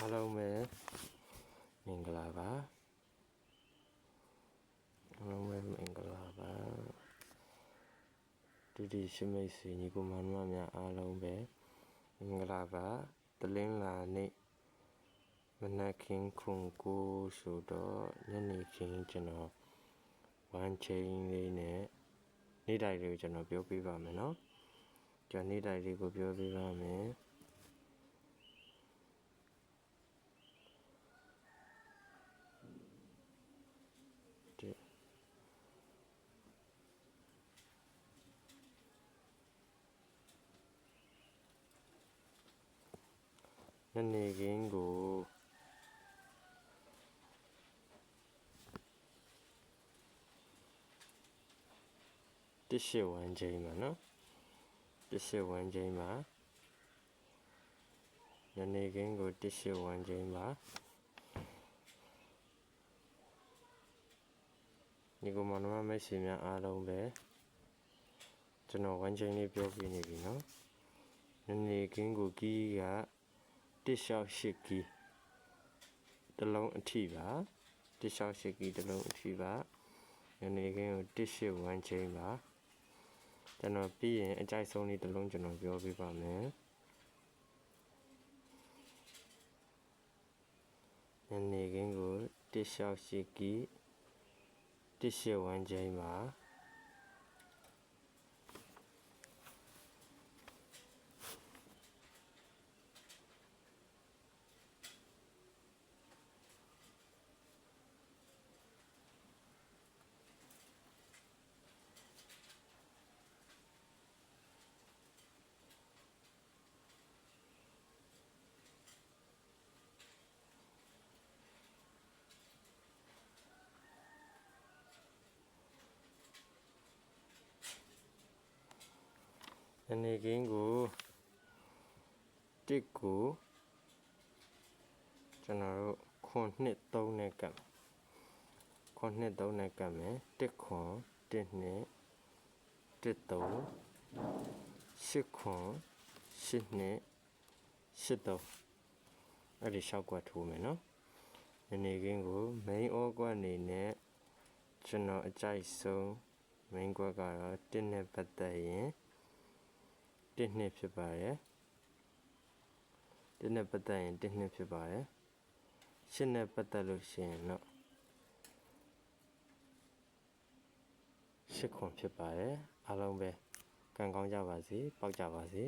အားလုံးပဲမင်္ဂလာပါအားလုံးပဲမင်္ဂလာပါဒီရှိမိတ်ဆွေညီကိုမောင်နှမများအားလုံးပဲမင်္ဂလာပါတလင်းလာနေ့မနက်ခင်းခွန်ကိုဆိုတော့ညနေခင်းကျွန်တော်ဝမ်းချင်းလေးနဲ့နေ့တိုင်းလေးကိုကျွန်တော်ပြောပြပါမယ်နော်ကျွန်တော်နေ့တိုင်းလေးကိုပြောပြပါမယ်ညနေခင်းကိုတရှိဝမ်းချင်းပါနော်တရှိဝမ်းချင်းပါညနေခင်းကိုတရှိဝမ်းချင်းပါညီကိုမောင်နှမမိတ်ဆွေများအားလုံးပဲကျွန်တော်ဝမ်းချင်းလေးပြောပြနေပြီနော်ညနေခင်းကိုကီးက168ကီးတစ်လုံးအထိပါ168ကီးတစ်လုံးအထိပါညနေခင်းကို18ဝမ်းချင်းပါကျွန်တော်ပြီးရင်အကြိုက်ဆုံးလေးတစ်လုံးကျွန်တော်ပြောပြပါမယ်ညနေခင်းကို168ကီး18ဝမ်းချင်းပါအနေကင်းကိုတစ်ကိုကျွန်တော်တို့ခွန်နှစ်3နဲ့ကပ်ခွန်နှစ်3နဲ့ကပ်မယ်တစ်ခွန်တစ်နှစ်တစ်3ရှစ်ခွန်ရှစ်နှစ်ရှစ်3အဲ့ဒီ6ကွက်ထိုးမယ်နော်အနေကင်းကို main ဩကွက်အနေနဲ့ကျွန်တော်အကြိုက်ဆုံး main ကွက်ကတော့တစ်နဲ့ပတ်သက်ရင်1နှစ်ဖြစ်ပါတယ်1နဲ့ပတ်သက်ရင်1နှစ်ဖြစ်ပါတယ်8နဲ့ပတ်သက်လို့ရှိရင်တော့8ခွန်ဖြစ်ပါတယ်အားလုံးပဲကံကောင်းကြပါစေပေါက်ကြပါစေ